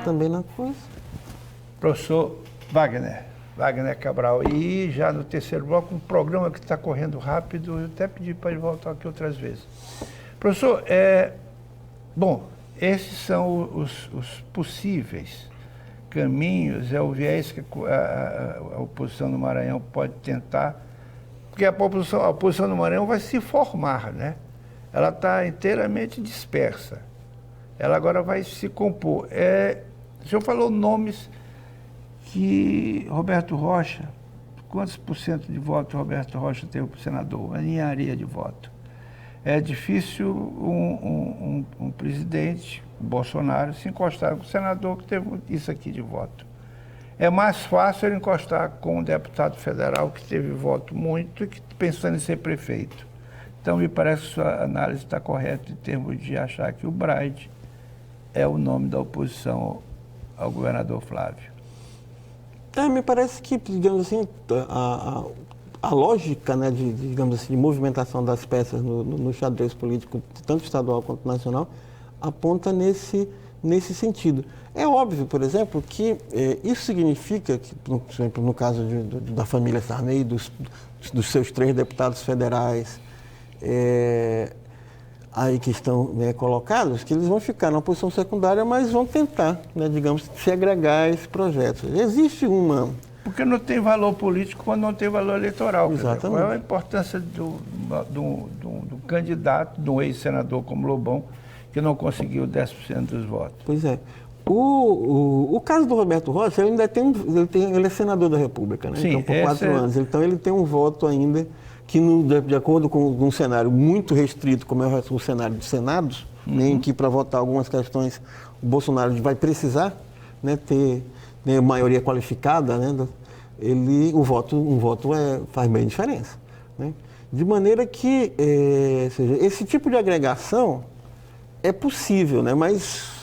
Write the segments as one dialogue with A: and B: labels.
A: Também na coisa.
B: Professor Wagner Cabral, e já no terceiro bloco, um programa que está correndo rápido, eu até pedi para ele voltar aqui outras vezes. Professor, bom, esses são os possíveis caminhos, é o viés que a oposição no Maranhão pode tentar, porque a oposição no Maranhão vai se formar, né? Ela está inteiramente dispersa. Ela agora vai se compor. O senhor falou nomes que Roberto Rocha, quantos por cento de voto Roberto Rocha teve para o senador? Uma ninharia de voto. É difícil um presidente, Bolsonaro, se encostar com o senador que teve isso aqui de voto. É mais fácil ele encostar com um deputado federal que teve voto muito e que pensando em ser prefeito. Então, me parece que sua análise está correta em termos de achar que o Braide é o nome da oposição ao governador Flávio.
A: Me parece que, digamos assim, a lógica, né, digamos assim, de movimentação das peças no xadrez político, tanto estadual quanto nacional, aponta nesse sentido. É óbvio, por exemplo, que isso significa que, por exemplo, no caso da família Sarney, dos seus 3 deputados federais, aí que estão, né, colocados, que eles vão ficar na posição secundária, mas vão tentar, né, digamos, se agregar a esse projeto. Existe uma...
B: Porque não tem valor político quando não tem valor eleitoral.
A: Exatamente.
B: Qual é a importância do candidato, de um ex-senador como Lobão, que não conseguiu 10% dos votos?
A: Pois é. O caso do Roberto Rocha, ele ainda ele é senador da República, né?
B: Sim,
A: então, por 4 anos. Então, ele tem um voto ainda que, de acordo com um cenário muito restrito, como é o cenário de senados, né, em que para votar algumas questões o Bolsonaro vai precisar, né, ter, né, maioria qualificada, né, um voto faz bem diferença, né? De maneira que seja, esse tipo de agregação é possível, né, mas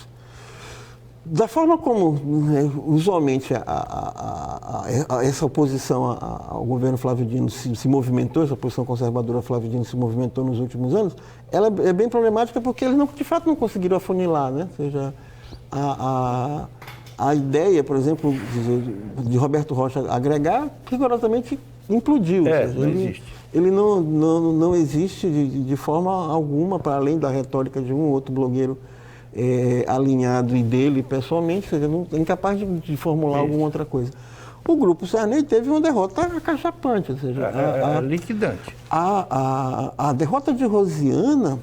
A: da forma como, né, usualmente essa oposição ao governo Flávio Dino se movimentou, essa oposição conservadora Flávio Dino se movimentou nos últimos anos, ela é bem problemática porque eles de fato não conseguiram afunilar, né? Ou seja, a ideia, por exemplo, de Roberto Rocha agregar, rigorosamente implodiu.
B: Não existe.
A: Ele não existe de forma alguma, para além da retórica de um ou outro blogueiro alinhado e dele pessoalmente, ou seja, não é incapaz de formular alguma outra coisa. O Grupo Sarney teve uma derrota acachapante, ou seja,
B: liquidante.
A: A derrota de Rosiana,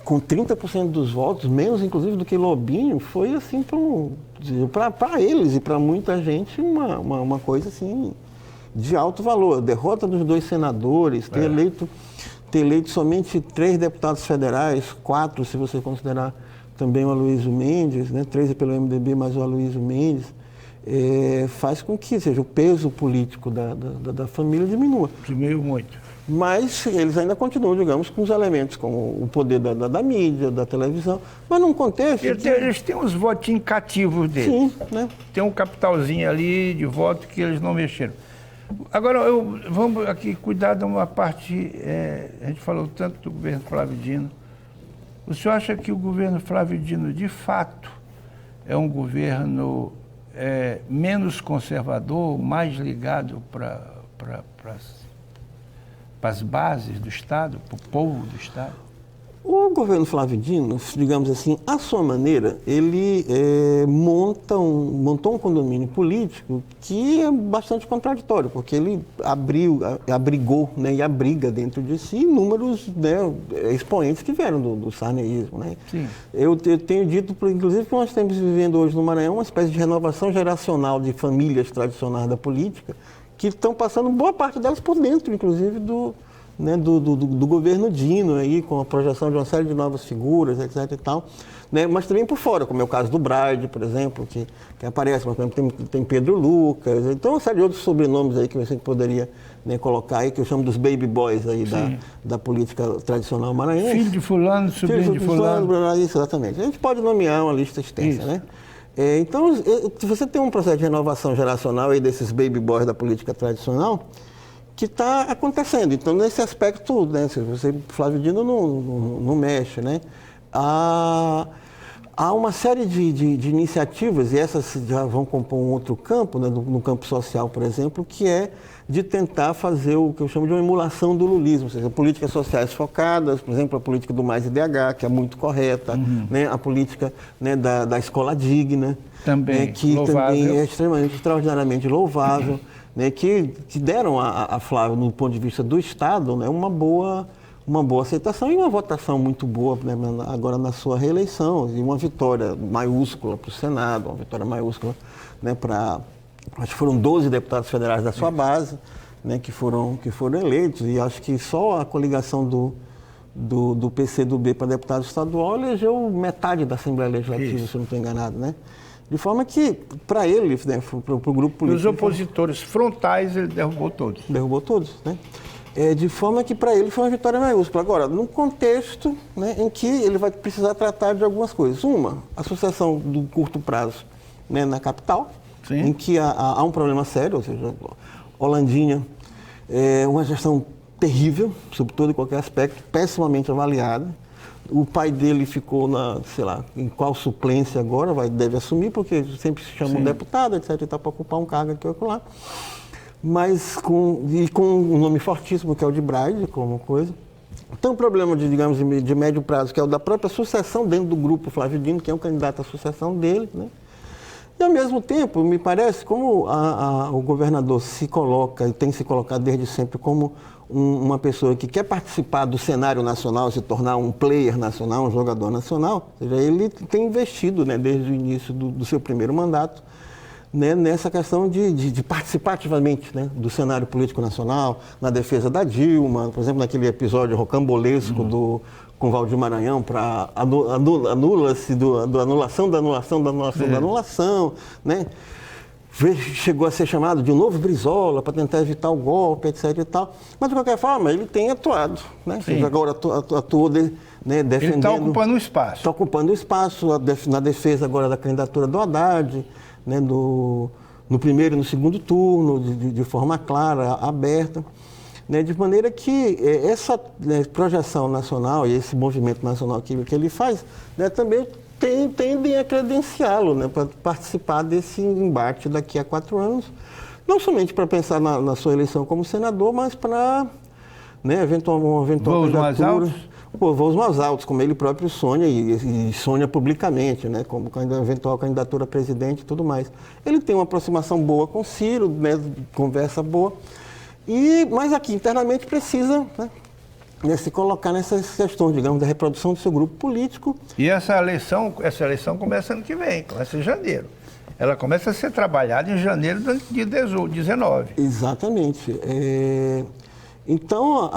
A: com 30% dos votos, menos inclusive do que Lobinho, foi assim para eles e para muita gente uma coisa assim de alto valor. A derrota dos 2 senadores, ter eleito somente 3 deputados federais, 4 se você considerar também o Aloysio Mendes, né, 13 pelo MDB, mais o Aloysio Mendes, faz com que, seja, o peso político da família diminua.
B: Diminuiu muito.
A: Mas eles ainda continuam, digamos, com os elementos, como o poder da mídia, da televisão, mas num contexto...
B: Eles têm uns votinhos cativos deles.
A: Sim, né?
B: Tem um capitalzinho ali de voto que eles não mexeram. Agora, vamos aqui cuidar de uma parte... a gente falou tanto do governo Flávio Dino. O senhor acha que o governo Flávio Dino, de fato, é um governo menos conservador, mais ligado para as bases do Estado, para o povo do Estado?
A: O governo Flávio Dino, digamos assim, à sua maneira, ele montou um condomínio político que é bastante contraditório, porque ele abrigou, né, e abriga dentro de si inúmeros, né, expoentes que vieram do sarneyismo, né?
B: Sim.
A: Eu tenho dito, inclusive, que nós estamos vivendo hoje no Maranhão uma espécie de renovação geracional de famílias tradicionais da política que estão passando boa parte delas por dentro, inclusive, do governo Dino, aí, com a projeção de uma série de novas figuras, etc. e tal, né? Mas também por fora, como é o caso do Braide, por exemplo, que aparece, mas também tem Pedro Lucas, então uma série de outros sobrenomes aí que você poderia, né, colocar aí, que eu chamo dos baby boys aí da política tradicional maranhense.
B: Filho de fulano, sobrinho de fulano.
A: Isso, exatamente. A gente pode nomear uma lista extensa, né? Então, se você tem um processo de renovação geracional aí desses baby boys da política tradicional, que está acontecendo. Então, nesse aspecto, né, você, Flávio Dino, não mexe, né? Há uma série de iniciativas, e essas já vão compor um outro campo, né, no campo social, por exemplo, que é de tentar fazer o que eu chamo de uma emulação do lulismo, ou seja, políticas sociais focadas, por exemplo, a política do Mais IDH, que é muito correta, né, a política, né, da escola digna,
B: também,
A: né, que
B: louvável.
A: também é extraordinariamente louvável, né, que deram a Flávia, no ponto de vista do Estado, né, uma boa aceitação e uma votação muito boa, né, agora na sua reeleição, e uma vitória maiúscula para o Senado, uma vitória maiúscula, né, para, acho que foram 12 deputados federais da sua base, né, que foram eleitos, e acho que só a coligação do PCdoB para deputado estadual elegeu metade da Assembleia Legislativa, se eu não estou enganado, né? De forma que, para ele, né, para o grupo político...
B: Os opositores frontais, ele derrubou todos.
A: Derrubou todos, né? De forma que, para ele, foi uma vitória maiúscula. Agora, num contexto, né, em que ele vai precisar tratar de algumas coisas. Uma, a sucessão do curto prazo, né, na capital,
B: Sim.
A: em que há um problema sério, ou seja, Holandinha é uma gestão terrível, sob todo e qualquer aspecto, pessimamente avaliada. O pai dele ficou sei lá, em qual suplência agora, deve assumir, porque sempre se chama um deputado, etc, para ocupar um cargo aqui ou acolá. Mas com um nome fortíssimo, que é o de Braide, como coisa. Tem um problema, digamos, de médio prazo, que é o da própria sucessão dentro do grupo Flávio Dino, que é um candidato à sucessão dele, né? E, ao mesmo tempo, me parece, como o governador se coloca, e tem se colocado desde sempre, como uma pessoa que quer participar do cenário nacional, se tornar um player nacional, um jogador nacional, ou seja, ele tem investido, né, desde o início do seu primeiro mandato, né, nessa questão de participar ativamente, né, do cenário político nacional, na defesa da Dilma, por exemplo, naquele episódio rocambolesco com Valdir Maranhão para anulação da anulação, né? Chegou a ser chamado de um novo Brizola para tentar evitar o golpe, etc. e tal. Mas, de qualquer forma, ele tem atuado, né? Ele agora atuou, né, defendendo...
B: Ele está ocupando um espaço.
A: Está ocupando um espaço na defesa agora da candidatura do Haddad, né, no primeiro e no segundo turno, de forma clara, aberta. Né, de maneira que essa, né, projeção nacional e esse movimento nacional que ele faz, né, também tendem a credenciá-lo, né, para participar desse embate daqui a 4 anos, não somente para pensar na sua eleição como senador, mas para, né, eventual
B: voos mais altos?
A: Voos mais altos, como ele próprio sonha e sonha publicamente, né, como eventual candidatura a presidente e tudo mais. Ele tem uma aproximação boa com o Ciro, né, conversa boa. Mas aqui, internamente, precisa, né, se colocar nessas questões, digamos, da reprodução do seu grupo político.
B: E essa eleição começa ano que vem, começa em janeiro. Ela começa a ser trabalhada em janeiro de 19.
A: Exatamente. Então,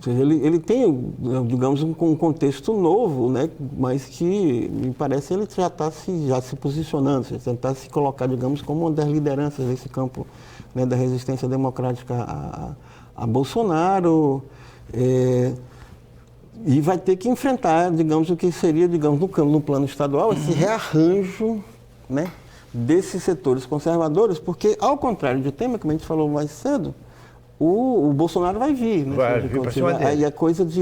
A: ele tem, digamos, um contexto novo, né, mas que, me parece, ele já está se posicionando, tentar se colocar, digamos, como uma das lideranças desse campo, né, da resistência democrática a Bolsonaro, e vai ter que enfrentar, digamos, o que seria, digamos, no plano estadual, esse rearranjo, né, desses setores conservadores, porque, ao contrário do tema, como a gente falou mais cedo, o Bolsonaro vai vir, né?
B: Vai vir para cima dele.
A: Aí a coisa de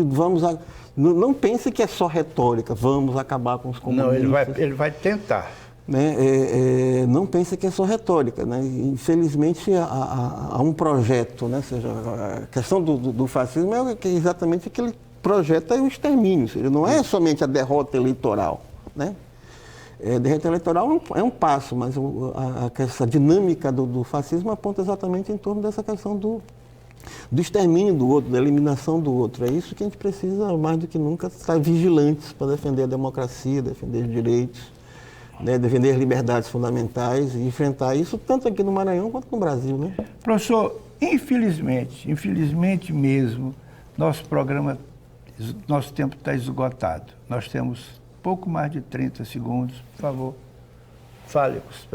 A: não pense que é só retórica, vamos acabar com os comunistas.
B: Não, ele vai tentar.
A: Né? Não pense que é só retórica, né? Infelizmente há um projeto, né? Ou seja, a questão do fascismo é exatamente aquele projeto é o extermínio, ou seja, não é somente a derrota eleitoral, né? A derrota eleitoral é um passo, mas essa dinâmica do fascismo aponta exatamente em torno dessa questão do extermínio do outro, da eliminação do outro. É isso que a gente precisa, mais do que nunca, estar vigilantes para defender a democracia, defender os direitos, né, defender as liberdades fundamentais e enfrentar isso tanto aqui no Maranhão quanto no Brasil, né?
B: Professor, infelizmente mesmo, nosso tempo está esgotado. Nós temos pouco mais de 30 segundos. Por favor, fale com os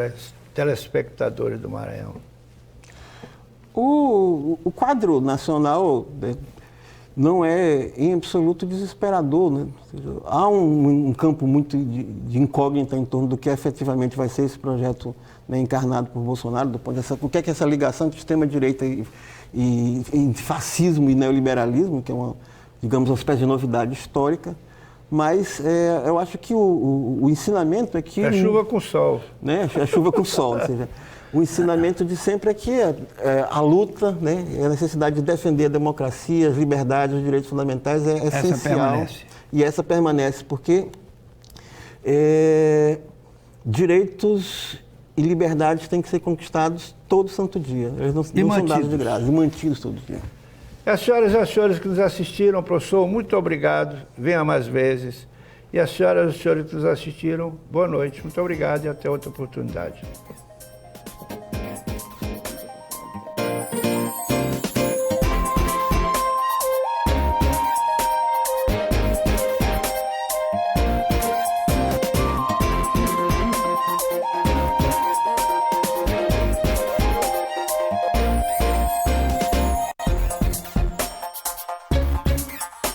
B: telespectadores do Maranhão.
A: O quadro nacional, né, não é em absoluto desesperador, né? Ou seja, há um campo muito de incógnita em torno do que efetivamente vai ser esse projeto, né, encarnado por Bolsonaro, do ponto dessa, o que é essa ligação entre extrema-direita e fascismo e neoliberalismo, que é digamos, uma espécie de novidade histórica. Mas eu acho que o ensinamento é que...
B: É chuva com sol.
A: Né? É chuva com sol, ou seja, o ensinamento de sempre é que a luta, né, a necessidade de defender a democracia, as liberdades, os direitos fundamentais é essencial.
B: Essa permanece.
A: E essa permanece, porque direitos e liberdades têm que ser conquistados todo santo dia. Eles não são dados de graça, e mantidos todo dia.
B: As senhoras e os senhores que nos assistiram, professor, muito obrigado. Venha mais vezes. E as senhoras e os senhores que nos assistiram, boa noite. Muito obrigado e até outra oportunidade.